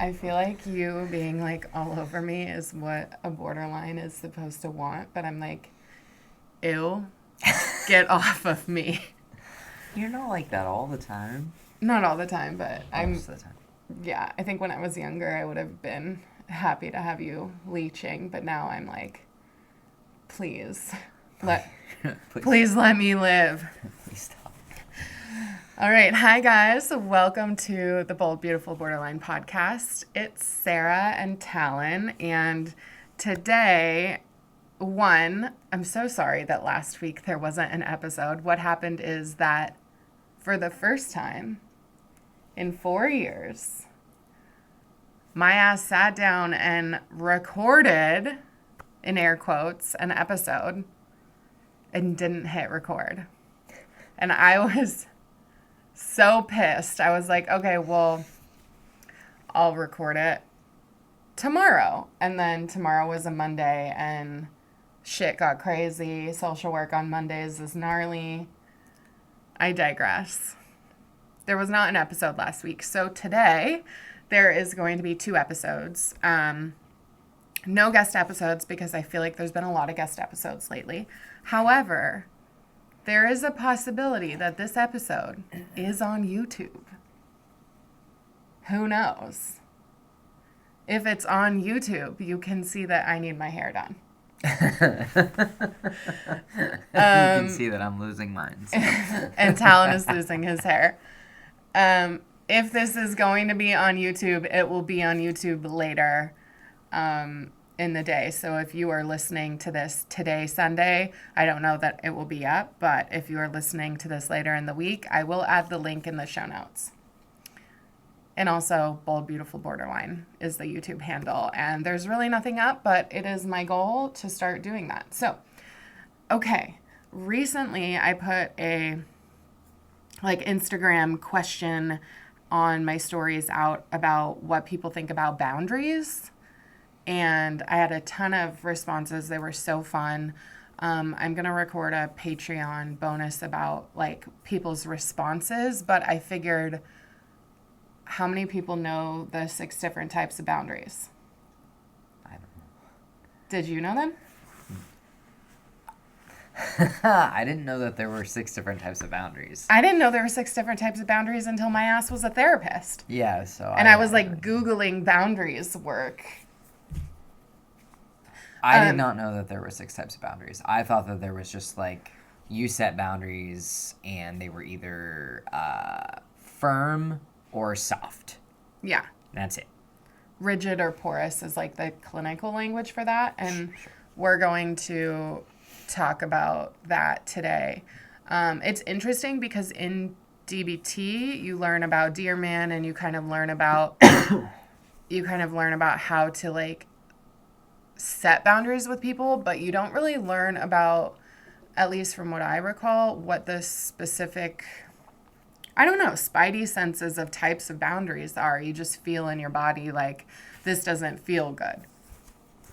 I feel like you being like all over me is what a borderline is supposed to want, but I'm like, ew, get off of me. You're not like that all the time. Not all the time, but Most of the time. yeah, I think when I was younger, I would have been happy to have you leeching, but now I'm like, please, please let me live. Please stop. All right. Hi, guys. Welcome to the Bold, Beautiful Borderline podcast. It's Sarah and Talon. And today, I'm so sorry that last week there wasn't an episode. What happened is that for the first time in 4 years, my ass sat down and recorded, in air quotes, an episode and didn't hit record. And I was so pissed. I was like, okay, well, I'll record it tomorrow. And then tomorrow was a Monday and shit got crazy. Social work on Mondays is gnarly. I digress. There was not an episode last week. So today there is going to be 2 episodes. No guest episodes because I feel like there's been a lot of guest episodes lately. However, there is a possibility that this episode is on YouTube. Who knows? If it's on YouTube, you can see that I need my hair done. You can see that I'm losing mine. So. And Talon is losing his hair. If this is going to be on YouTube, it will be on YouTube later in the day. So if you are listening to this today, Sunday, I don't know that it will be up, but if you are listening to this later in the week, I will add the link in the show notes. And also, Bold, Beautiful Borderline is the YouTube handle. And there's really nothing up, but it is my goal to start doing that. So, okay. Recently, I put a Instagram question on my stories out about what people think about boundaries. And I had a ton of responses. They were so fun. I'm going to record a Patreon bonus about people's responses, but I figured, how many people know the 6 different types of boundaries? I don't know. Did you know them? I didn't know that there were 6 different types of boundaries. I didn't know there were 6 different types of boundaries until my ass was a therapist. Yeah, so I was Googling boundaries work. I did not know that there were 6 types of boundaries. I thought that there was just you set boundaries and they were either firm or soft. Yeah. That's it. Rigid or porous is the clinical language for that. And we're going to talk about that today. It's interesting because in DBT you learn about Dear Man and you kind of learn about how to set boundaries with people, but you don't really learn about, at least from what I recall, what the specific, spidey senses of types of boundaries are. You just feel in your body this doesn't feel good.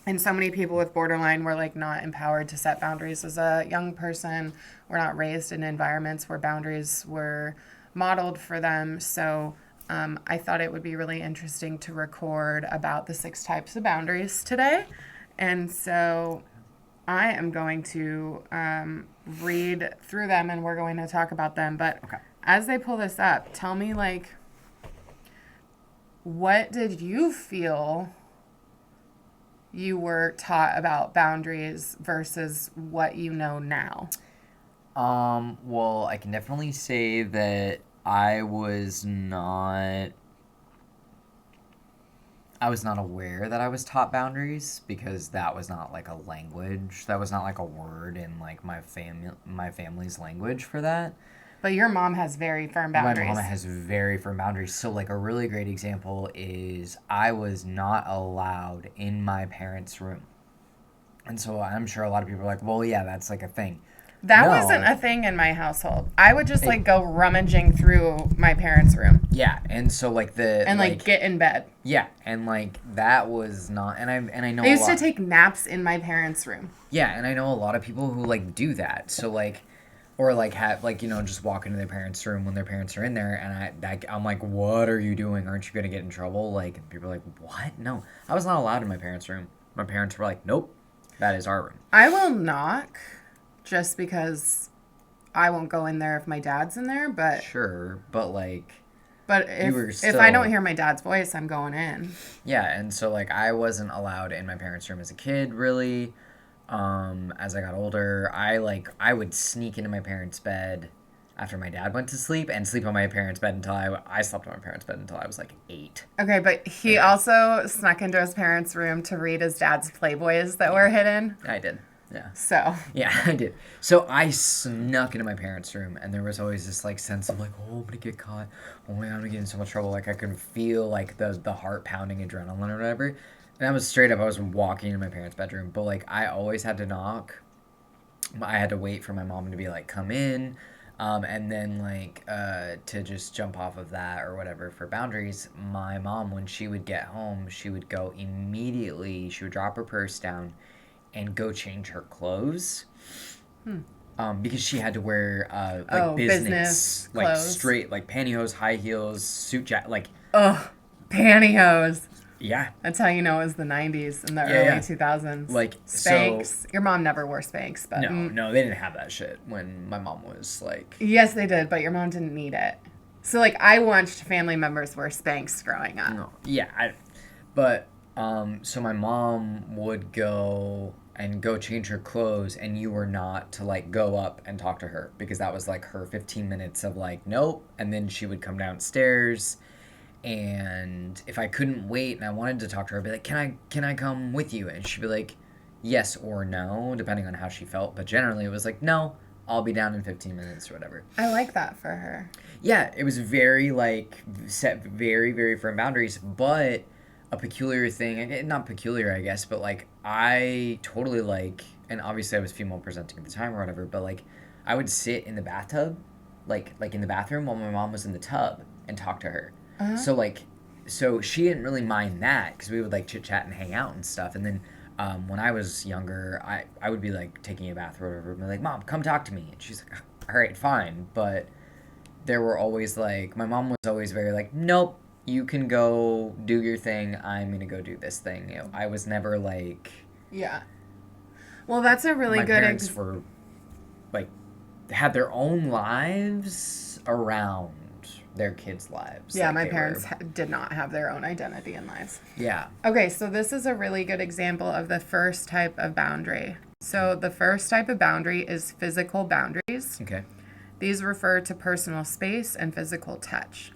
And so many people with borderline were not empowered to set boundaries as a young person. We're not raised in environments where boundaries were modeled for them. So I thought it would be really interesting to record about the 6 types of boundaries today. And so I am going to read through them and we're going to talk about them. But as they pull this up, tell me what did you feel you were taught about boundaries versus what you know now? Well, I can definitely say that I was not aware that I was taught boundaries because that was not a language. That was not a word in my family's language for that. But your mom has very firm boundaries. My mom has very firm boundaries. So a really great example is I was not allowed in my parents' room. And so I'm sure a lot of people are well, yeah, that's a thing. That wasn't a thing in my household. I would just go rummaging through my parents' room. Yeah, and so get in bed. Yeah, and that was not, and I know I used to take naps in my parents' room. Yeah, and I know a lot of people who do that. So Or like have like just walk into their parents' room when their parents are in there, and I'm like, what are you doing? Aren't you gonna get in trouble? Like, and people are like, what? No, I was not allowed in my parents' room. My parents were like, nope, that is our room. I will knock just because I won't go in there if my dad's in there, but Sure, but like you were if I don't still hear my dad's voice, I'm going in. yeah, and so like I wasn't allowed in my parents' room as a kid really. As I got older, I would sneak into my parents' bed after my dad went to sleep and sleep on my parents' bed until I slept on my parents' bed until I was like 8. Okay, but he Yeah. also snuck into his parents' room to read his dad's Playboys that were hidden. I did. Yeah. So, Yeah, I did. So I snuck into my parents' room, and there was always this like sense of like, oh, I'm gonna get caught. Oh my god, I'm gonna get in so much trouble. Like I could feel like the heart pounding adrenaline or whatever. And I was straight up. I was walking in my parents' bedroom, but like I always had to knock. I had to wait for my mom to be like, come in. And then like to just jump off of that or whatever for boundaries, my mom when she would get home, she would go immediately. She would drop her purse down and go change her clothes. Because she had to wear like business like clothes. straight like pantyhose, high heels, suit jacket, like ugh, pantyhose. yeah, That's how you know it was the 90s and the Yeah, early yeah. 2000s. Like, Spanx. Your mom never wore Spanx, but no, they didn't have that shit when my mom was like. yes, they did, but your mom didn't need it. So, like, I watched family members wear Spanx growing up. No, yeah, but so my mom would go change her clothes, and you were not to like go up and talk to her because that was like her 15 minutes of like nope, and then she would come downstairs, and if I couldn't wait and I wanted to talk to her, I'd be like, can I come with you? And she'd be like, yes or no, depending on how she felt, but generally it was like no. I'll be down in 15 minutes or whatever. I like that for her. Yeah, it was very like set very very firm boundaries, but a peculiar thing, not peculiar I guess, but like I totally like, and obviously I was female presenting at the time or whatever, but like I would sit in the bathtub, like in the bathroom while my mom was in the tub and talk to her. Uh-huh. So she didn't really mind that because we would like chit chat and hang out and stuff, and then. When I was younger, I would be like taking a bath or whatever, and be like, Mom, come talk to me. And she's like, all right, fine. But there were always like, my mom was always very like, nope, you can go do your thing. I'm going to go do this thing. I was never like. Yeah. Well, that's a really my good parents were like, had their own lives around their kids' lives. Yeah, like my they parents were. did not have their own identity in lives. Yeah. Okay, so this is a really good example of the first type of boundary. So the first type of boundary is physical boundaries. Okay. These refer to personal space and physical touch.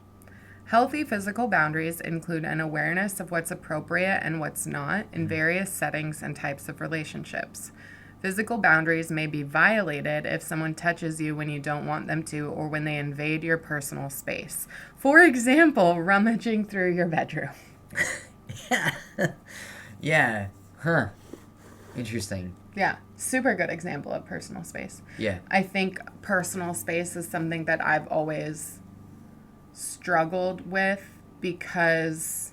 Healthy physical boundaries include an awareness of what's appropriate and what's not in various settings and types of relationships. Physical boundaries may be violated if someone touches you when you don't want them to or when they invade your personal space. For example, rummaging through your bedroom. Yeah. Yeah. Huh. Interesting. Yeah, super good example of personal space. Yeah. I think personal space is something that I've always struggled with because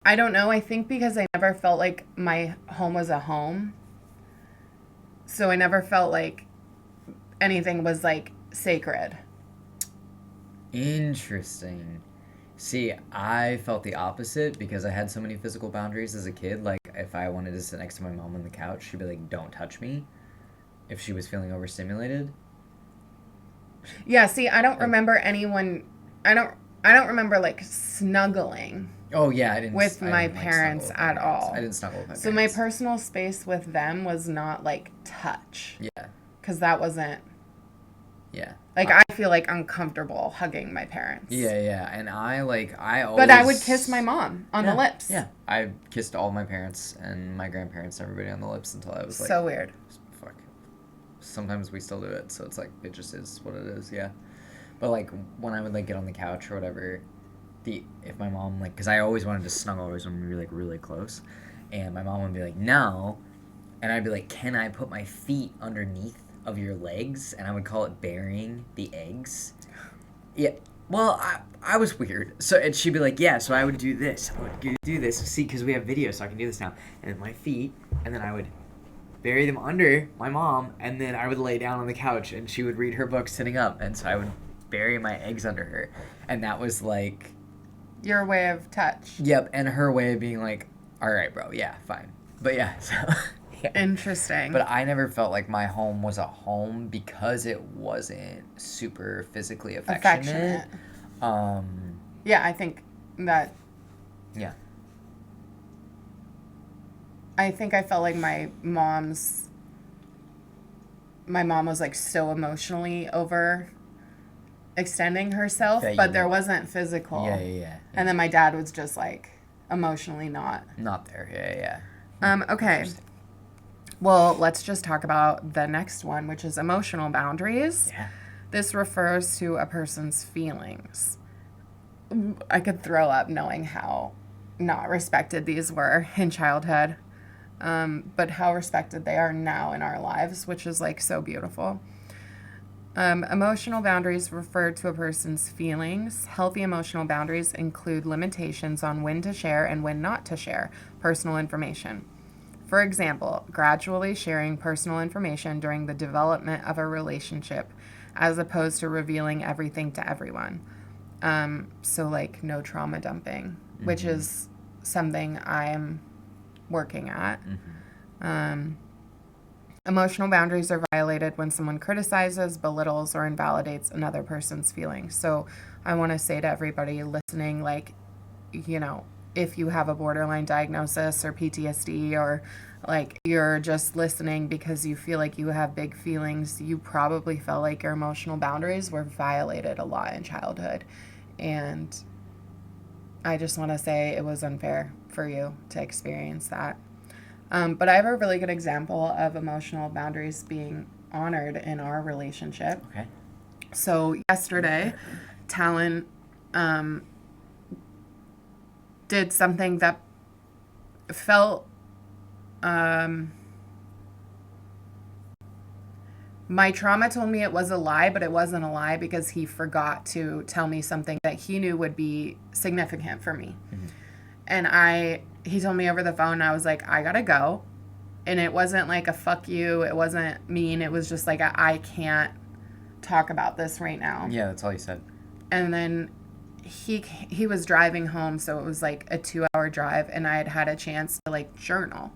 I don't know, I think because I never felt like my home was a home. So I never felt like anything was like sacred. Interesting. See, I felt the opposite because I had so many physical boundaries as a kid. Like, if I wanted to sit next to my mom on the couch, she'd be like, don't touch me if she was feeling overstimulated. Yeah, see, I don't remember anyone I don't remember like snuggling Oh, yeah, I didn't. with I my didn't, like, parents snuggle with my at parents. all. I didn't snuggle with my So my parents. personal space with them was not like touch Yeah, because that wasn't yeah. like I feel like uncomfortable hugging my parents. Yeah. And I always. But I would kiss my mom on the Yeah, lips. Yeah. I kissed all my parents and my grandparents and everybody on the lips until I was like. So weird. Fuck. Sometimes we still do it, so it's like, it just is what it is, yeah. But like, when I would like get on the couch or whatever, if my mom like, because I always wanted to snuggle, always when we were like really close, and my mom would be like, no, and I'd be like, can I put my feet underneath of your legs? And I would call it burying the eggs. Yeah. Well, I was weird. So and she'd be like, yeah. So I would do this. I would do this. See, because we have video, so I can do this now. And my feet, and then I would bury them under my mom, and then I would lay down on the couch, and she would read her book sitting up, and so I would bury my eggs under her, and that was like, Your way of touch. yep, and her way of being like, all right, bro, yeah, fine, but yeah, so yeah. Interesting. But I never felt like my home was a home because it wasn't super physically affectionate. Yeah, I think that. Yeah. I think I felt like my mom was like so emotionally over extending herself, but there wasn't physical. Yeah. And then my dad was just like emotionally not there. Yeah. Okay. Well, let's just talk about the next one, which is emotional boundaries. Yeah. This refers to a person's feelings. I could throw up knowing how not respected these were in childhood, but how respected they are now in our lives, which is like so beautiful. Emotional boundaries refer to a person's feelings. Healthy emotional boundaries include limitations on when to share and when not to share personal information. For example, gradually sharing personal information during the development of a relationship as opposed to revealing everything to everyone. So like no trauma dumping, which is something I'm working at. Emotional boundaries are violated when someone criticizes, belittles, or invalidates another person's feelings. So I want to say to everybody listening, like, you know, if you have a borderline diagnosis or PTSD, or like you're just listening because you feel like you have big feelings, you probably felt like your emotional boundaries were violated a lot in childhood. And I just want to say it was unfair for you to experience that. But I have a really good example of emotional boundaries being honored in our relationship. Okay. So yesterday, Talon did something that felt my trauma told me it was a lie, but it wasn't a lie because he forgot to tell me something that he knew would be significant for me. And he told me over the phone, and I was like, I gotta go. And it wasn't like a fuck you, it wasn't mean, it was just like I can't talk about this right now. Yeah, that's all he said. And then he was driving home, so it was like a 2-hour drive, and I had a chance to like journal.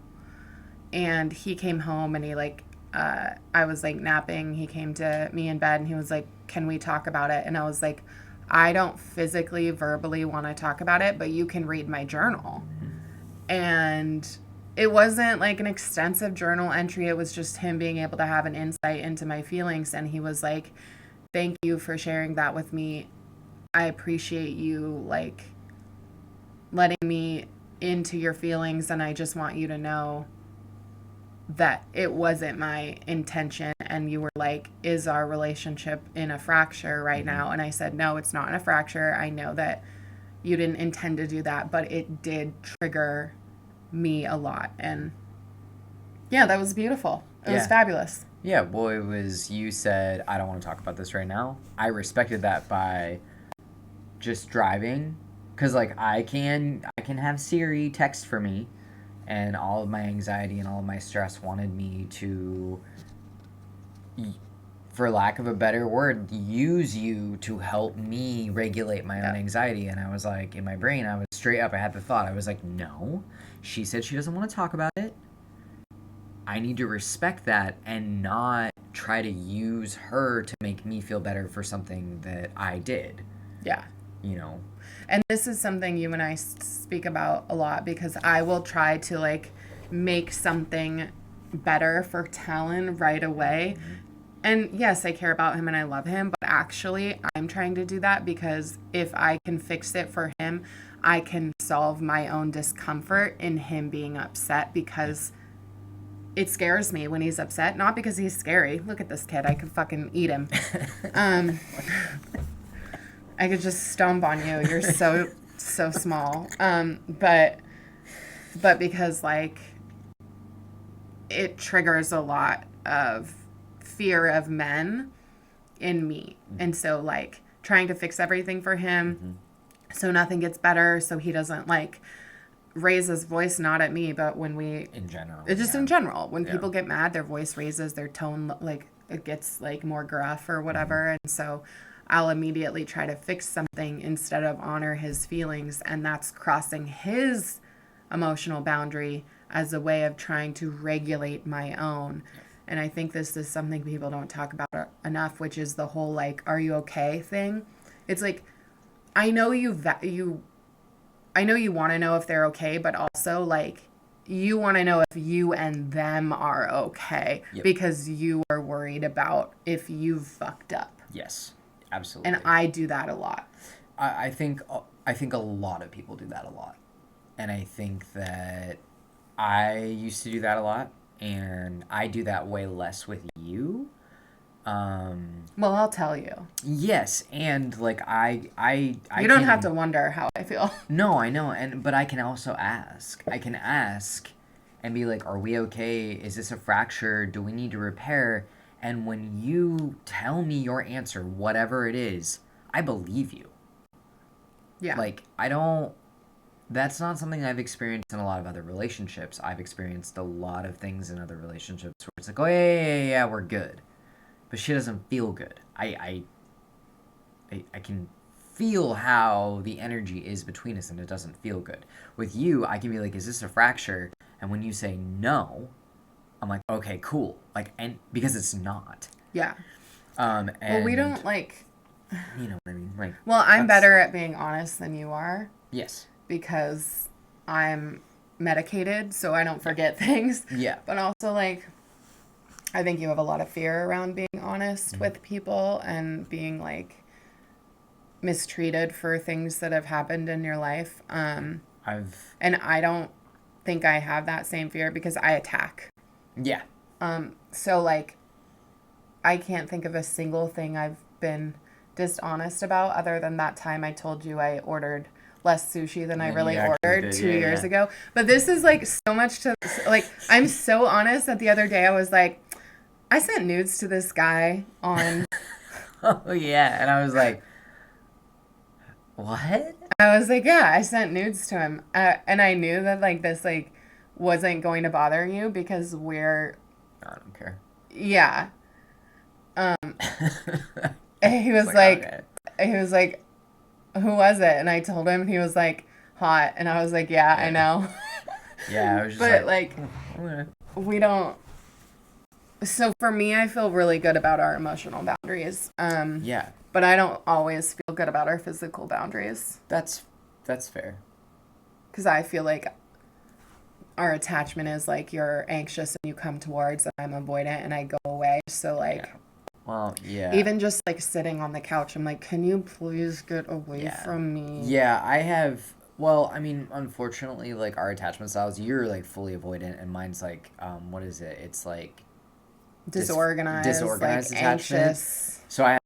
And he came home, and he like I was like napping. He came to me in bed, and he was like, can we talk about it? And I was like, I don't physically verbally want to talk about it, but you can read my journal. And it wasn't like an extensive journal entry, it was just him being able to have an insight into my feelings. And he was like, thank you for sharing that with me. I appreciate you like letting me into your feelings, and I just want you to know that it wasn't my intention. And you were like, is our relationship in a fracture right now? And I said, no, it's not in a fracture. I know that you didn't intend to do that, but it did trigger me a lot. And yeah, that was beautiful. It was fabulous. Yeah, well, it was, you said, I don't want to talk about this right now. I respected that by just driving, because like I can have Siri text for me, and all of my anxiety and all of my stress wanted me to, for lack of a better word, use you to help me regulate my own anxiety. And I was like, in my brain, I was straight up, I had the thought, I was like, no, she said she doesn't want to talk about it. I need to respect that and not try to use her to make me feel better for something that I did. Yeah. You know? And this is something you and I speak about a lot, because I will try to like make something better for Talon right away. And yes, I care about him and I love him, but actually I'm trying to do that because if I can fix it for him, I can solve my own discomfort in him being upset, because it scares me when he's upset. Not because he's scary. Look at this kid. I could fucking eat him. I could just stomp on you. You're so small. But because like it triggers a lot of fear of men in me. And so like trying to fix everything for him so nothing gets better, so he doesn't like raise his voice, not at me, but when In general. it's just yeah. in general, when Yeah. people get mad, their voice raises, their tone, like, it gets, like, more gruff or whatever. And so I'll immediately try to fix something instead of honor his feelings. And that's crossing his emotional boundary as a way of trying to regulate my own. And I think this is something people don't talk about enough, which is the whole, like, are you okay thing. It's like, I know I know you want to know if they're okay, but also, like, you want to know if you and them are okay Yep. because you are worried about if you've fucked up. Yes, absolutely. And I do that a lot. I think a lot of people do that a lot, and I think that I used to do that a lot, and I do that way less with you. Well, I'll tell you. Yes, and like I You don't can- have to wonder how I feel. No, I know, but I can also ask. I can ask and be like, "Are we okay? Is this a fracture? Do we need to repair?" And when you tell me your answer, whatever it is, I believe you. Yeah. Like, I don't. That's not something I've experienced in a lot of other relationships. I've experienced a lot of things in other relationships where it's like, oh, yeah, we're good. But she doesn't feel good. I can feel how the energy is between us and it doesn't feel good. With you, I can be like, is this a fracture? And when you say no, I'm like, okay, cool. Like, and because it's not. Yeah. And, Well, we don't, like... You know what I mean? Like, Well, I'm that's- better at being honest than you are Yes. because I'm medicated, so I don't forget things. Yeah. But also, like, I think you have a lot of fear around being honest with people and being, like, mistreated for things that have happened in your life. And I don't think I have that same fear because I attack. Yeah. So, like, I can't think of a single thing I've been dishonest about other than that time I told you I ordered less sushi than I Than really you actually ordered did, 2 yeah, years yeah. ago. But this is, like, so much to, like, I'm so honest that the other day I was like, I sent nudes to this guy on, Oh, yeah. And I was like, what? I was like, yeah, I sent nudes to him. And I knew that, like, this, like, wasn't going to bother you because we're, I don't care. yeah. And he was okay. he was like, who was it? And I told him, and he was like, hot. And I was like, yeah, I know. Yeah, I was just But, like, like, okay. we don't. So for me, I feel really good about our emotional boundaries. Yeah, But I don't always feel good about our physical boundaries that's fair. because I feel like our attachment is like you're anxious and you come towards, and I'm avoidant and I go away. So, like, Yeah. Well, yeah. even just like sitting on the couch, I'm like, can you please get away Yeah. from me? Yeah, I have. Well, I mean, unfortunately, like our attachment styles, you're like fully avoidant, and mine's like, what is it? It's like Disorganized, disorganized like attachment. anxious. So I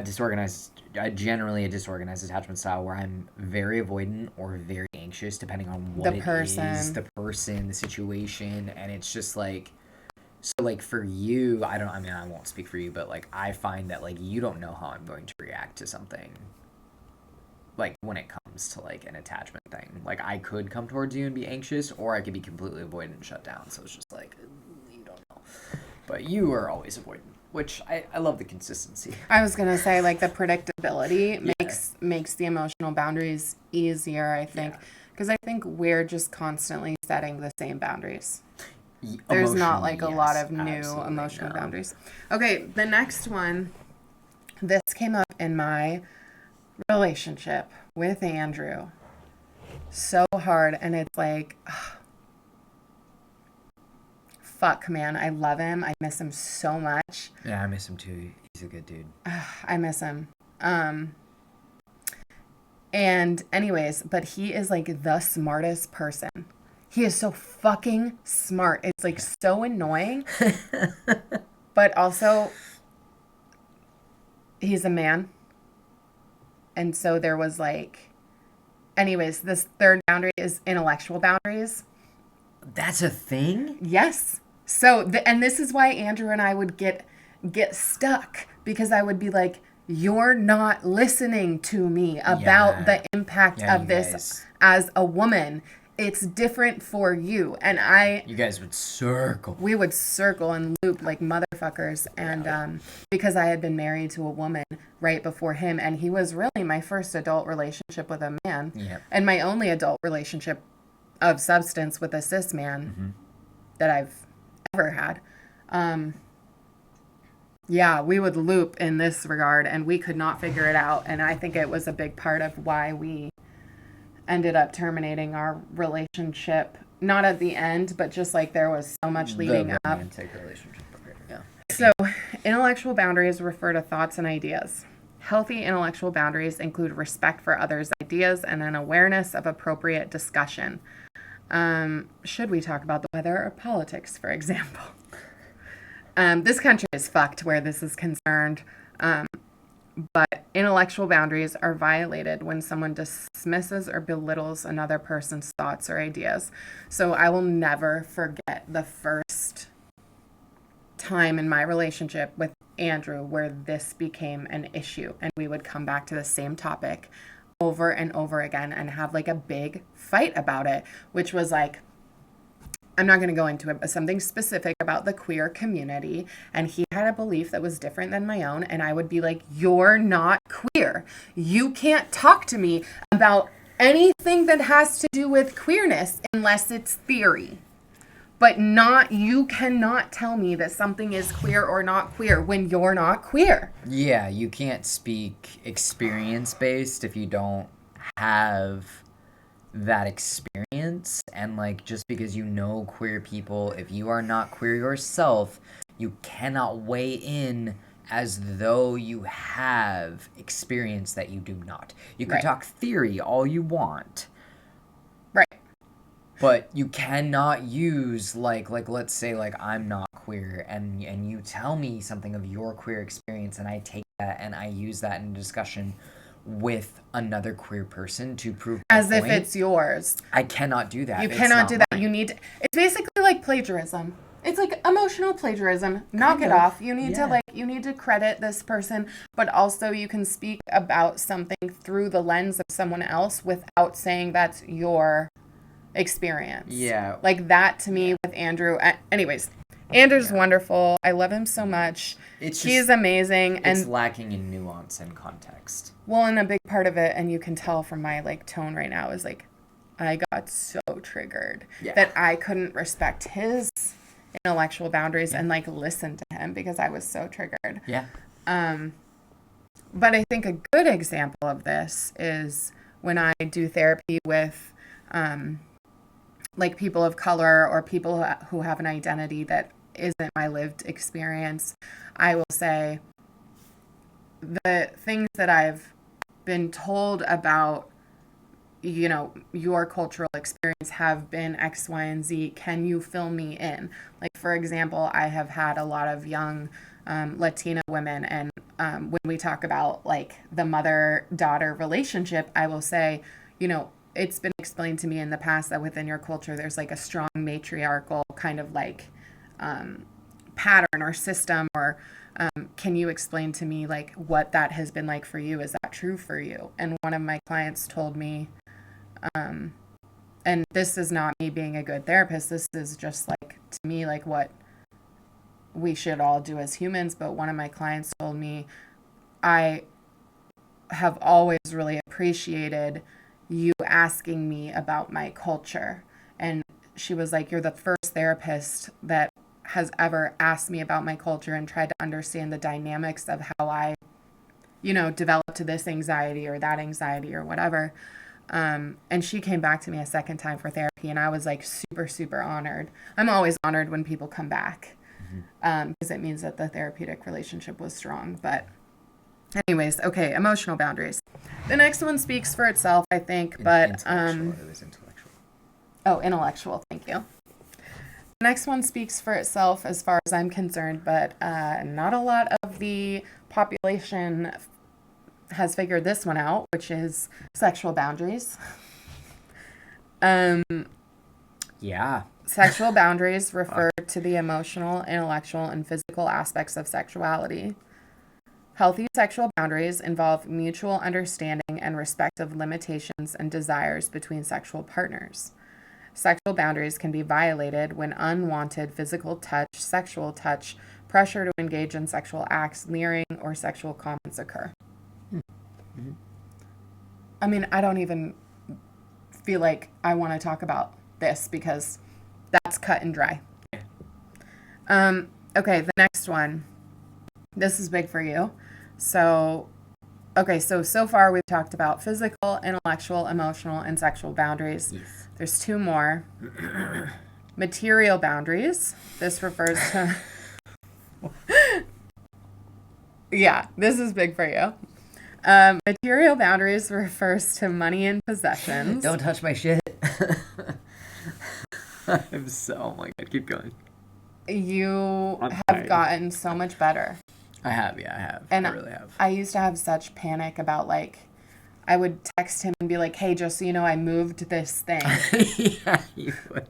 have generally a disorganized attachment style where I'm very avoidant or very anxious, depending on what The it person. is, the person, the situation, and it's just like. So, like, for you, I won't speak for you, but, like, I find that, like, you don't know how I'm going to react to something, like, when it comes to, like, an attachment thing. Like, I could come towards you and be anxious, or I could be completely avoidant and shut down, so it's just like, you don't know. But you are always avoidant, which I love the consistency. I was gonna say, like, the predictability Yeah. makes the emotional boundaries easier, I think, Yeah. because I think we're just constantly setting the same boundaries. There's not, like, a lot of new emotional boundaries. Okay, the next one, this came up in my relationship with Andrew so hard, and it's like, fuck, man, I love him. I miss him so much. Yeah, I miss him too. He's a good dude. I miss him. And anyways, but he is like the smartest person. He is so fucking smart. It's like so annoying. But also, he's a man. And so there was like, anyways, this third boundary is intellectual boundaries. That's a thing? Yes. So, and this is why Andrew and I would get stuck, because I would be like, you're not listening to me about Yeah. the impact Yeah, of you this guys. as a woman. it's different for you. And You guys would circle. we would circle and loop like motherfuckers. And because I had been married to a woman right before him, and he was really my first adult relationship with a man, Yep. and my only adult relationship of substance with a cis man that I've ever had. Yeah, we would loop in this regard, and we could not figure it out. And I think it was a big part of why we ended up terminating our relationship. Not at the end, but just like there was so much leading The up. romantic relationship. Okay, yeah. So, intellectual boundaries refer to thoughts and ideas. Healthy intellectual boundaries include respect for others' ideas and an awareness of appropriate discussion. Should we talk about the weather or politics, for example? This country is fucked where this is concerned. But intellectual boundaries are violated when someone dismisses or belittles another person's thoughts or ideas. So I will never forget the first time in my relationship with Andrew where this became an issue, and we would come back to the same topic over and over again and have like a big fight about it, which was like, I'm not going to go into it, but something specific about the queer community. And he had a belief that was different than my own. And I would be like, you're not queer. You can't talk to me about anything that has to do with queerness unless it's theory. But not, you cannot tell me that something is queer or not queer when you're not queer. Yeah, you can't speak experience-based if you don't have that experience. And like, just because you know queer people, if you are not queer yourself, you cannot weigh in as though you have experience that you do not. You can Right. talk theory all you want, Right. but you cannot use like let's say like I'm not queer, and you tell me something of your queer experience, and I take that and I use that in a discussion with another queer person to prove my As if point. it's yours. I cannot do that. You It's cannot not do that. mine. You need to, it's basically like plagiarism. It's like emotional plagiarism. Knock Kind it of, off. You need to yeah. you need to credit this person, but also you can speak about something through the lens of someone else without saying that's your experience. Yeah. Like that to me with Andrew. Anyways, Andrew's wonderful. I love him so much. It's He's just, amazing. it's And lacking in nuance and context. well, and a big part of it, and you can tell from my like tone right now, is like I got so triggered that I couldn't respect his intellectual boundaries and like listen to him because I was so triggered. Yeah. But I think a good example of this is when I do therapy with like people of color or people who have an identity that isn't my lived experience. I will say the things that I've been told about, you know, your cultural experience have been X, Y, and Z. Can you fill me in? Like, for example, I have had a lot of young Latina women, and when we talk about like the mother-daughter relationship, I will say, you know, it's been explained to me in the past that within your culture, there's like a strong matriarchal kind of like pattern or system, or can you explain to me like what that has been like for you? Is that true for you? And one of my clients told me, and this is not me being a good therapist, this is just like to me like what we should all do as humans, but one of my clients told me, I have always really appreciated you asking me about my culture. And she was like, you're the first therapist that has ever asked me about my culture and tried to understand the dynamics of how I, you know, developed to this anxiety or that anxiety or whatever. And she came back to me a second time for therapy, and I was like super, super honored. I'm always honored when people come back because it means that the therapeutic relationship was strong. But anyways, okay, emotional boundaries. The next one speaks for itself, I think, but Intellectual. It was intellectual. oh, intellectual, thank you. The next one speaks for itself as far as I'm concerned, but not a lot of the population has figured this one out, which is sexual boundaries. Yeah. Sexual boundaries refer to the emotional, intellectual, and physical aspects of sexuality. Healthy sexual boundaries involve mutual understanding and respect of limitations and desires between sexual partners. Sexual boundaries can be violated when unwanted physical touch, sexual touch, pressure to engage in sexual acts, leering, or sexual comments occur. Mm-hmm. I mean, I don't even feel like I want to talk about this because that's cut and dry. Okay, the next one. This is big for you. So, okay, so far we've talked about physical, intellectual, emotional, and sexual boundaries. Yes. There's two more. Material boundaries. This refers to. Yeah, this is big for you. Material boundaries refers to money and possessions. Don't touch my shit. I'm so, oh my god, keep going. You I'm have tired. gotten so much better. I have, yeah, I have. And I really have. I used to have such panic about, like, I would text him and be like, hey, just so you know, I moved this thing. Yeah, you would.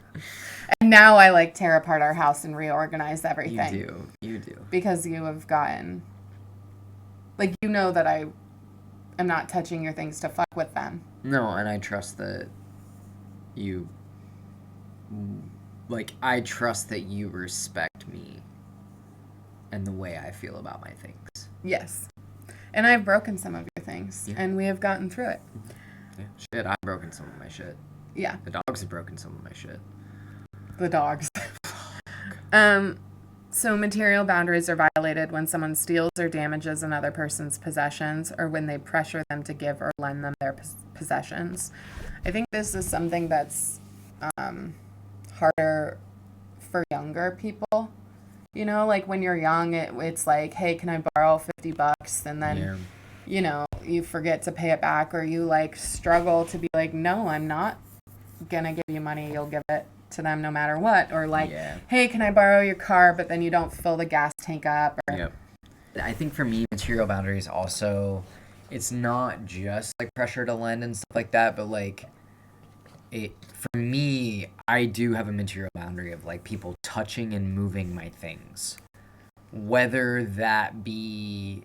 And now I, like, tear apart our house and reorganize everything. You do. Because you have gotten, like, you know that I am not touching your things to fuck with them. No, and I trust that you, like, I trust that you respect me and the way I feel about my things. Yes. And I've broken some of your things, Yeah. and we have gotten through it. Yeah. Shit, I've broken some of my shit. Yeah. The dogs have broken some of my shit. The dogs. So material boundaries are violated when someone steals or damages another person's possessions or when they pressure them to give or lend them their possessions. I think this is something that's harder for younger people. You know, like when you're young, it's like, hey, can I borrow $50? And then, Yeah. you know, you forget to pay it back, or you like struggle to be like, no, I'm not gonna give you money. You'll give it to them no matter what. Or like, Yeah. hey, can I borrow your car? But then you don't fill the gas tank up. Or, Yep. I think for me, material boundaries also, it's not just like pressure to lend and stuff like that, but like for me, I do have a material boundary of like people touching and moving my things. Whether that be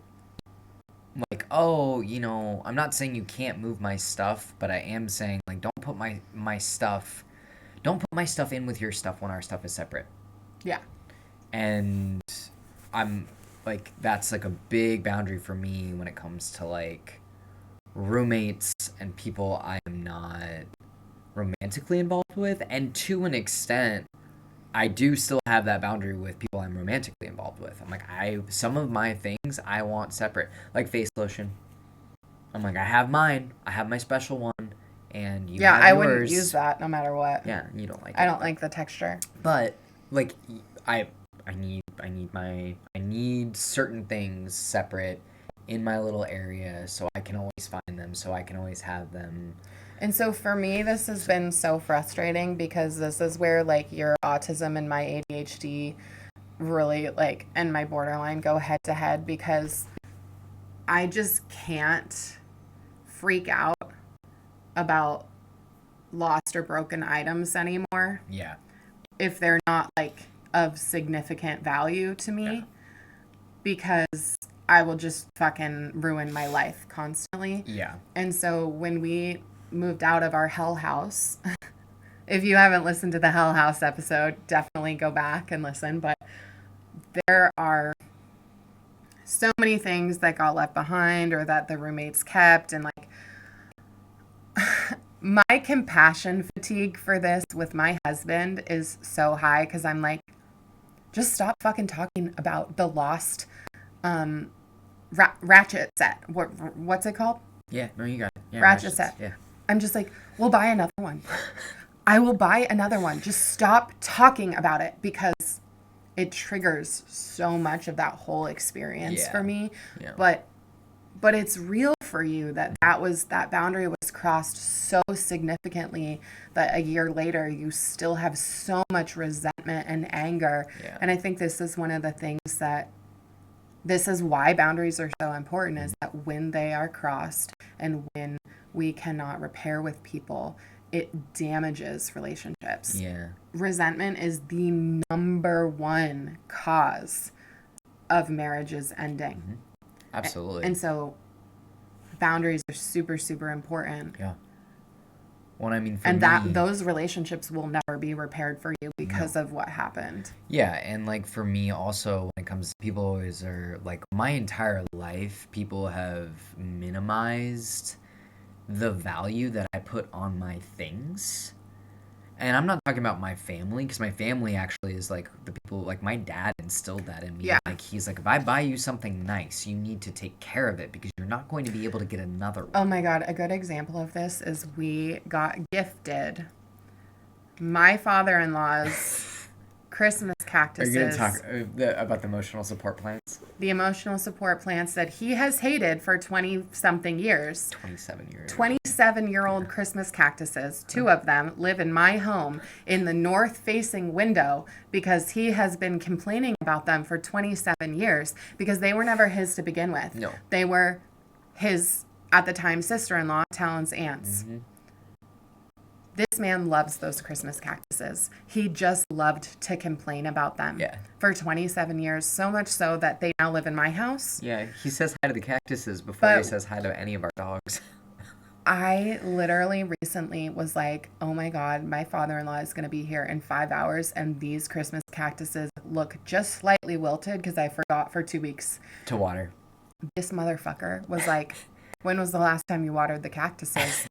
like, oh, you know, I'm not saying you can't move my stuff, but I am saying like don't put my stuff in with your stuff when our stuff is separate. Yeah. And I'm like, that's like a big boundary for me when it comes to like roommates and people I am not romantically involved with. And to an extent, I do still have that boundary with people I'm romantically involved with. I'm like, some of my things I want separate, like face lotion. I'm like, I have mine, I have my special one, and you have I yours. wouldn't use that no matter what. Yeah, you don't like it. I don't like the texture. But like, I need certain things separate in my little area so I can always find them, so I can always have them. And so for me, this has been so frustrating because this is where like your autism and my ADHD really like, and my borderline go head to head, because I just can't freak out about lost or broken items anymore. Yeah. If they're not like of significant value to me. Yeah. Because I will just fucking ruin my life constantly. Yeah. And so when we moved out of our hell house, if you haven't listened to the hell house episode, definitely go back and listen. But there are so many things that got left behind or that the roommates kept. And like, my compassion fatigue for this with my husband is so high because I'm like, just stop fucking talking about the lost ratchet set. What's it called? Yeah, no, you got it. Yeah, ratchet set. Yeah. I'm just like, we'll buy another one. I will buy another one. Just stop talking about it because it triggers so much of that whole experience for me. Yeah. But it's real for you that boundary was crossed so significantly that a year later you still have so much resentment and anger. Yeah. And I think this is one of the things this is why boundaries are so important, is that when they are crossed and when we cannot repair with people, it damages relationships. Yeah. Resentment is the number one cause of marriages ending. Mm-hmm. Absolutely. And so boundaries are super, super important. Yeah. Well, I mean, for And me, those relationships will never be repaired for you because no. of what happened. Yeah, and like for me also, when it comes to people always are like my entire life, people have minimized the value that I put on my things. And I'm not talking about my family, because my family actually is like the people, like my dad instilled that in me. Yeah. Like he's like, if I buy you something nice, you need to take care of it because you're not going to be able to get another Oh one. my God. A good example of this is we got gifted my father-in-law's Christmas Are you going to talk cactuses, about the emotional support plants? the emotional support plants that he has hated for 20 something years. 27 years. 27-year-old Christmas cactuses, two of them live in my home in the north facing window because he has been complaining about them for 27 years because they were never his to begin with. No. They were his, at the time, sister-in-law, Talon's aunts. Mm-hmm. This man loves those Christmas cactuses. He just loved to complain about them Yeah. for 27 years, so much so that they now live in my house. Yeah, he says hi to the cactuses before he But says hi to any of our dogs. I literally recently was like, oh my God, my father-in-law is going to be here in 5 hours, and these Christmas cactuses look just slightly wilted because I forgot for 2 weeks. To water. This motherfucker was like, when was the last time you watered the cactuses?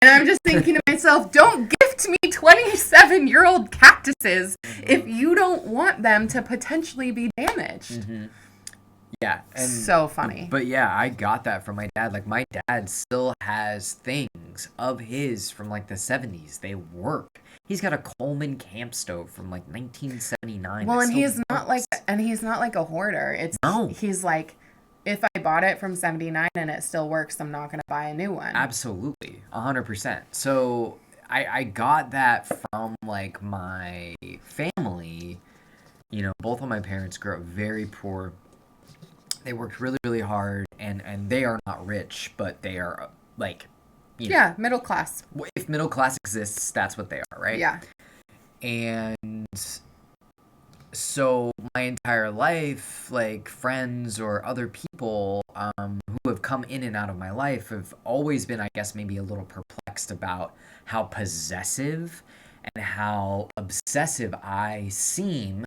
And I'm just thinking to myself, don't gift me 27-year-old cactuses if you don't want them to potentially be damaged. Mm-hmm. Yeah. And, So funny. But yeah, I got that from my dad. Like, my dad still has things of his from like the 70s. They work. He's got a Coleman camp stove from like 1979. Well, that and still he's not like a hoarder. No. He's like, if I bought it from 79 and it still works, I'm not going to buy a new one. Absolutely. 100%. So I got that from like my family. You know, both of my parents grew up very poor. They worked really, really hard, and they are not rich, but they are like, you know, Yeah, middle class. if middle class exists, that's what they are, right? Yeah. And so my entire life, like friends or other people who have come in and out of my life have always been, I guess, maybe a little perplexed about how possessive and how obsessive I seem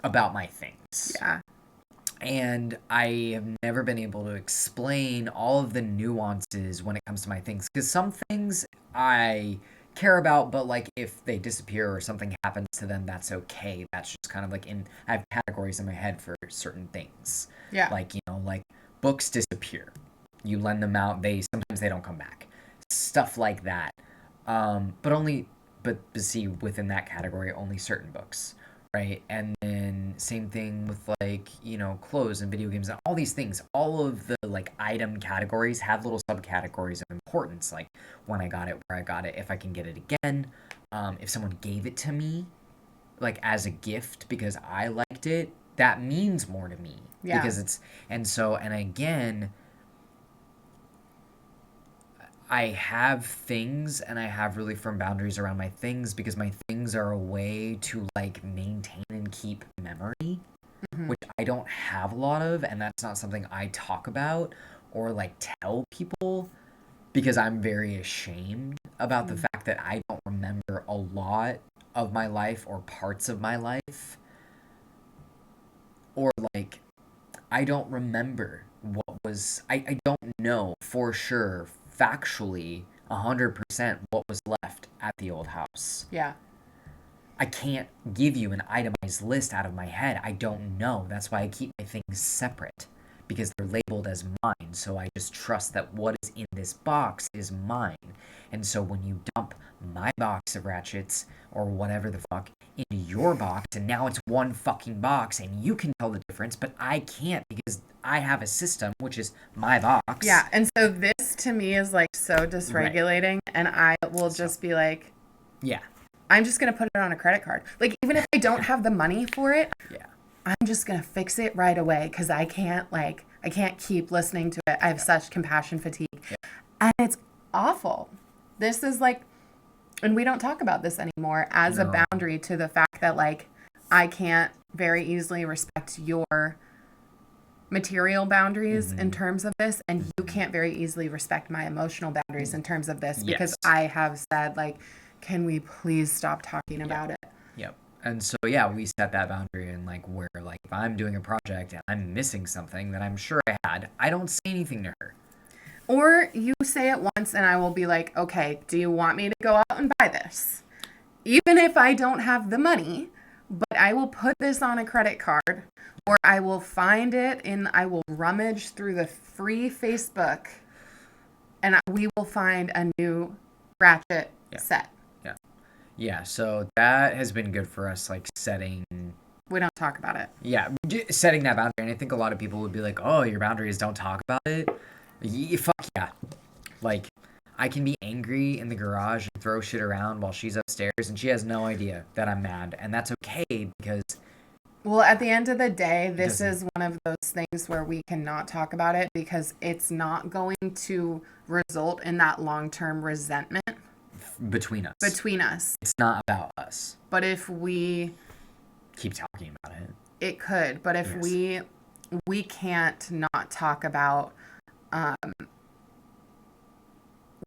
about my things. Yeah. And I have never been able to explain all of the nuances when it comes to my things. Because some things I care about, but like if they disappear or something happens to them, that's okay. That's just kind of like I have categories in my head for certain things. Yeah. Like, you know, like books disappear. You lend them out, sometimes they don't come back. Stuff like that. But see, within that category, only certain books. Right, and then same thing with like, you know, clothes and video games and all these things. All of the like item categories have little subcategories of importance, like when I got it, where I got it, if I can get it again, if someone gave it to me, like as a gift because I liked it, that means more to me. Yeah. Because and again, I have things and I have really firm boundaries around my things because my things are a way to like maintain and keep memory, which I don't have a lot of, and that's not something I talk about or like tell people because I'm very ashamed about the fact that I don't remember a lot of my life or parts of my life, or like I don't remember I don't know for sure factually 100% what was left at the old house. Yeah. I can't give you an itemized list out of my head. I don't know. That's why I keep my things separate because they're labeled as mine. So I just trust that what is in this box is mine. And so when you dump my box of ratchets or whatever the fuck into your box, and now it's one fucking box and you can tell the difference, but I can't because I have a system, which is my box. Yeah. And so this to me is like so dysregulating, and I will just be like, Yeah. I'm just going to put it on a credit card. Like, even if I don't have the money for it, Yeah. I'm just going to fix it right away because I can't keep listening to it. I have such compassion fatigue. Yeah. And it's awful. This is like, and we don't talk about this anymore as a No. boundary to the fact that like I can't very easily respect your material boundaries in terms of this, and you can't very easily respect my emotional boundaries in terms of this because Yes. I have said, like, can we please stop talking about it? Yep. And so yeah, we set that boundary, and like where like if I'm doing a project and I'm missing something that I'm sure I had, I don't say anything to her. Or you say it once and I will be like, okay, do you want me to go out and buy this? Even if I don't have the money, but I will put this on a credit card, or I will find it and I will rummage through the free Facebook and we will find a new ratchet set. Yeah. Yeah, so that has been good for us, like setting. We don't talk about it. Yeah, setting that boundary. And I think a lot of people would be like, "Oh, your boundaries don't talk about it." Fuck yeah. Like, I can be angry in the garage and throw shit around while she's upstairs, and she has no idea that I'm mad, and that's okay because. Well, at the end of the day, this doesn't- is one of those things where we cannot talk about it because it's not going to result in that long-term resentment between us. It's not about us. But if we keep talking about it, it could. But if we can't not talk about,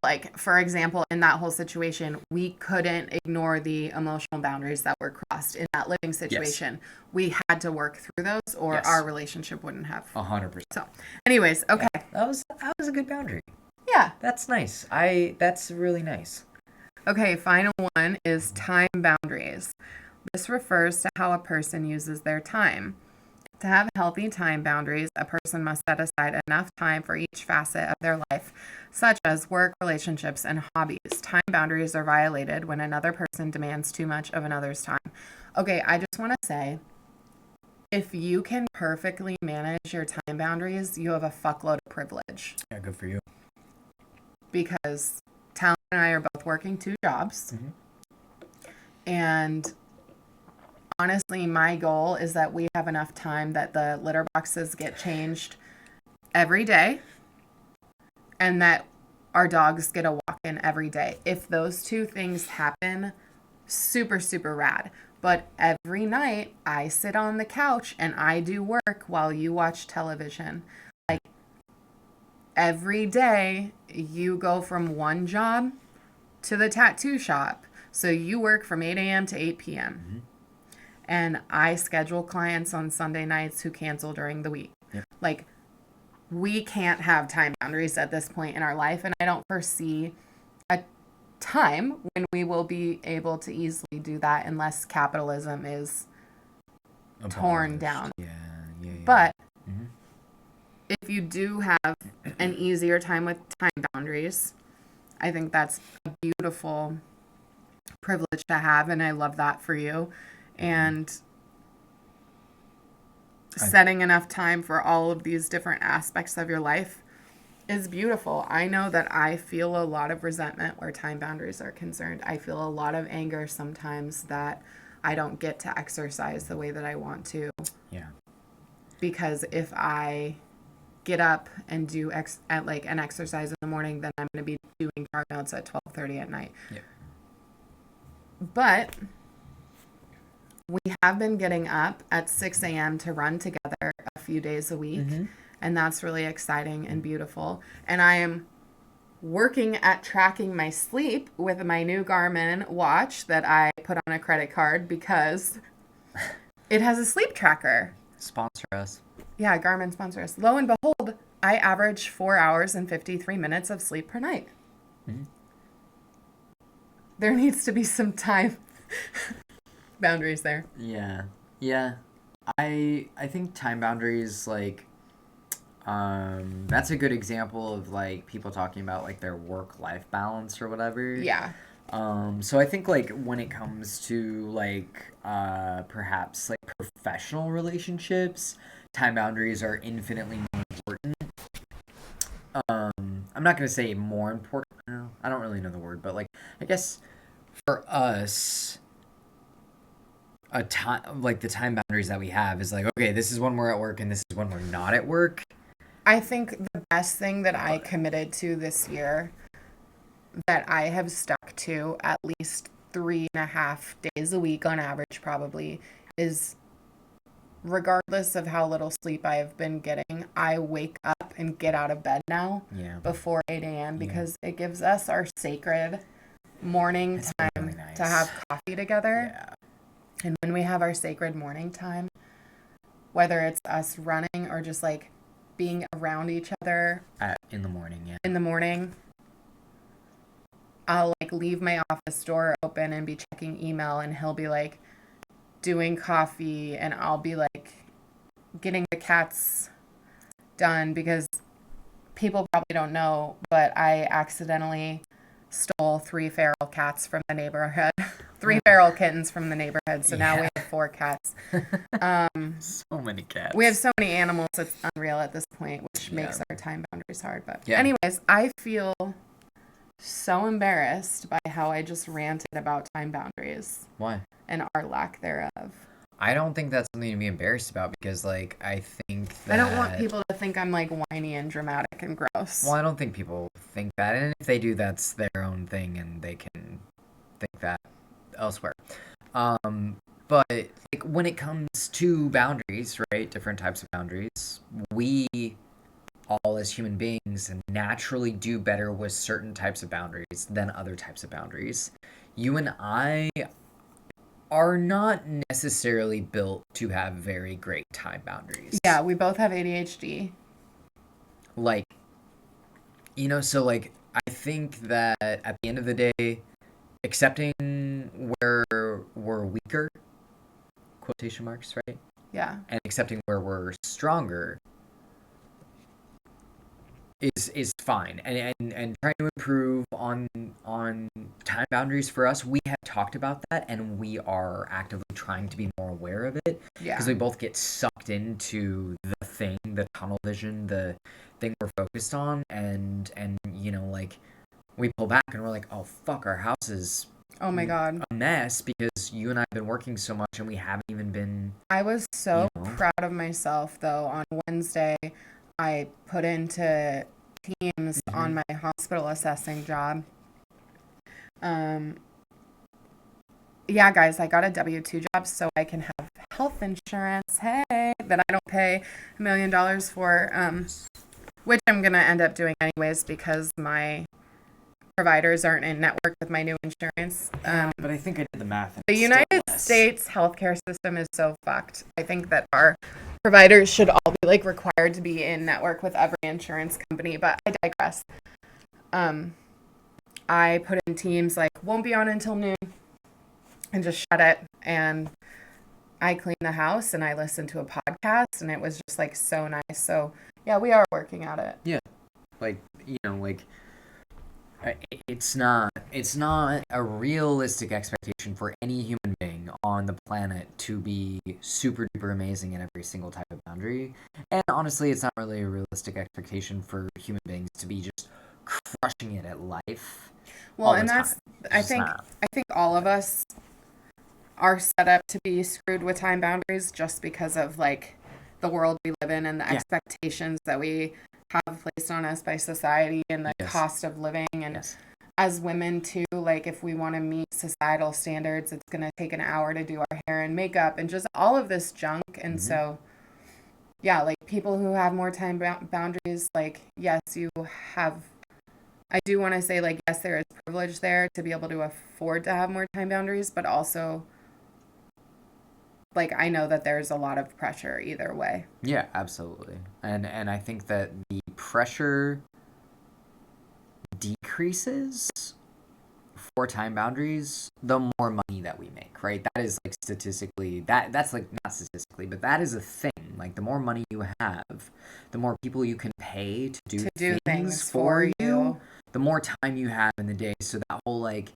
like, for example, in that whole situation, we couldn't ignore the emotional boundaries that were crossed in that living situation. Yes. We had to work through those, or our relationship wouldn't have. 100%. So, anyways, okay. Yeah, that was a good boundary. Yeah, that's nice. That's really nice. Okay, final one is time boundaries. This refers to how a person uses their time. To have healthy time boundaries, a person must set aside enough time for each facet of their life, such as work, relationships, and hobbies. Time boundaries are violated when another person demands too much of another's time. Okay, I just want to say, if you can perfectly manage your time boundaries, you have a fuckload of privilege. Yeah, good for you. Because Talon and I are both working 2 jobs. Mm-hmm. And honestly, my goal is that we have enough time that the litter boxes get changed every day and that our dogs get a walk-in every day. If those 2 things happen, super, super rad. But every night I sit on the couch and I do work while you watch television. Like, every day you go from one job to the tattoo shop. So you work from 8 a.m. to 8 p.m. Mm-hmm. And I schedule clients on Sunday nights who cancel during the week. Yep. Like, we can't have time boundaries at this point in our life. And I don't foresee a time when we will be able to easily do that unless capitalism is torn down. Yeah. But if you do have an easier time with time boundaries, I think that's a beautiful privilege to have, and I love that for you. And setting enough time for all of these different aspects of your life is beautiful. I know that I feel a lot of resentment where time boundaries are concerned. I feel a lot of anger sometimes that I don't get to exercise the way that I want to. Yeah. Because if I get up and do an exercise in the morning, then I'm going to be doing chart notes at 12:30 at night. Yeah. But we have been getting up at 6 a.m. to run together a few days a week. Mm-hmm. And that's really exciting and beautiful. And I am working at tracking my sleep with my new Garmin watch that I put on a credit card because it has a sleep tracker. Sponsor us. Yeah, Garmin sponsor us. Lo and behold, I average 4 hours and 53 minutes of sleep per night. Mm-hmm. There needs to be some time boundaries there. Yeah. I think time boundaries, like, that's a good example of like people talking about like their work-life balance or whatever. Yeah. So I think like when it comes to like perhaps like professional relationships, time boundaries are infinitely more important. I'm not gonna say more important. No, I don't really know the word, but like I guess for us, a time like the time boundaries that we have is like, okay, this is when we're at work and this is when we're not at work. I think the best thing that I committed to this year that I have stuck to at least 3.5 days a week on average probably is regardless of how little sleep I have been getting, I wake up and get out of bed now Yeah. before 8 a.m. because it gives us our sacred morning It's time really nice. to have coffee together. Yeah. And when we have our sacred morning time, whether it's us running or just like being around each other In the morning, yeah. in the morning, I'll like leave my office door open and be checking email, and he'll be like doing coffee, and I'll be like getting the cats done because people probably don't know, but I accidentally stole 3 feral cats from the neighborhood. 3 feral kittens from the neighborhood. So now we have 4 cats. So many cats. We have so many animals, it's unreal at this point, which makes our time boundaries hard. But Yeah. anyways, I feel so embarrassed by how I just ranted about time boundaries Why? and our lack thereof. I don't think that's something to be embarrassed about because, like, I think that... I don't want people to think I'm, like, whiny and dramatic and gross. Well, I don't think people think that. And if they do, that's their own thing and they can think that elsewhere. But, like, when it comes to boundaries, right, different types of boundaries, we all as human beings naturally do better with certain types of boundaries than other types of boundaries. You and I are not necessarily built to have very great time boundaries. Yeah, we both have ADHD. Like, you know, so, like, I think that at the end of the day, accepting where we're weaker, quotation marks, right? Yeah. And accepting where we're stronger is fine. And trying to improve on time boundaries for us, we have talked about that and we are actively trying to be more aware of it. Yeah. Because we both get sucked into the thing, the tunnel vision, the thing we're focused on, and you know, like, we pull back and we're like, oh fuck, our house is Oh my God. a mess because you and I have been working so much and we haven't even been... I was so You know? proud of myself, though. On Wednesday, I put into Teams on my hospital assessing job. Yeah, guys, I got a W-2 job so I can have health insurance, hey, that I don't pay $1 million for, which I'm going to end up doing anyways because my providers aren't in network with my new insurance. But I think I did the math. The United States healthcare system is so fucked. I think that our providers should all be like required to be in network with every insurance company, but I digress. I put in Teams like won't be on until noon and just shut it, and I cleaned the house and I listened to a podcast and it was just like so nice. So yeah, we are working at it. Yeah, like, you know, like, it's not a realistic expectation for any human being on the planet to be super duper amazing in every single type of boundary. And honestly, it's not really a realistic expectation for human beings to be just crushing it at life. Well, and that's I think all of us are set up to be screwed with time boundaries just because of like the world we live in and the expectations that we have placed on us by society and the cost of living. And as women too, like if we want to meet societal standards, it's going to take an hour to do our hair and makeup and just all of this junk. And so, yeah, like people who have more time boundaries, like, yes, you have, I do want to say like, yes, there is privilege there to be able to afford to have more time boundaries, but also like I know that there's a lot of pressure either way. Yeah, absolutely. And I think that the pressure decreases for time boundaries the more money that we make, right? That is like statistically that's like not statistically, but that is a thing. Like the more money you have, the more people you can pay to do things for you, the more time you have in the day. So that whole like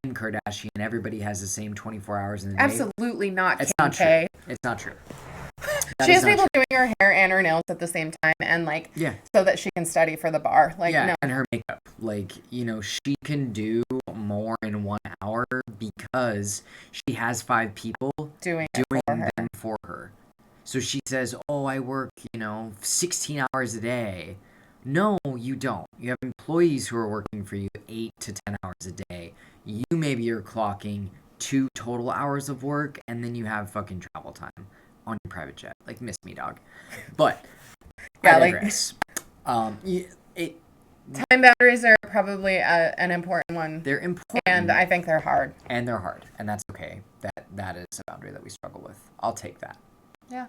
Kim Kardashian, everybody has the same 24 hours in the day. Absolutely not. It's Kim not K. true. It's not true. She has people doing her hair and her nails at the same time, and like, so that she can study for the bar. Like, no. And her makeup. Like, you know, she can do more in 1 hour because she has 5 people doing them for her. So she says, "Oh, I work, you know, 16 hours a day." No, you don't. You have employees who are working for you 8 to 10 hours a day. Maybe you're clocking 2 total hours of work, and then you have fucking travel time. on your private jet. Like, miss me, dog. But Yeah, I like- digress. Time boundaries are probably an important one, They're important, and I think they're hard. and that's okay. That is a boundary that we struggle with. I'll take that. Yeah.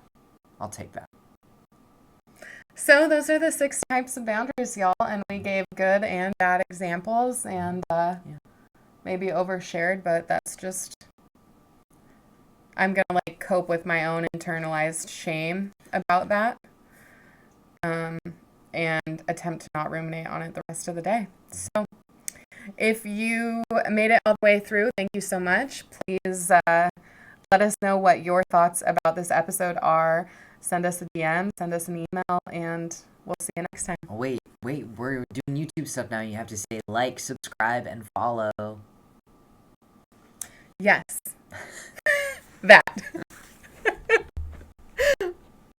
I'll take that. So those are the 6 types of boundaries, y'all, and we gave good and bad examples, and maybe overshared, but that's just, I'm gonna like cope with my own internalized shame about that, and attempt to not ruminate on it the rest of the day. So if you made it all the way through, thank you so much. Please let us know what your thoughts about this episode are. Send us a DM, send us an email, and we'll see you next time. Oh, wait, we're doing YouTube stuff now. You have to say like, subscribe, and follow. Yes. That.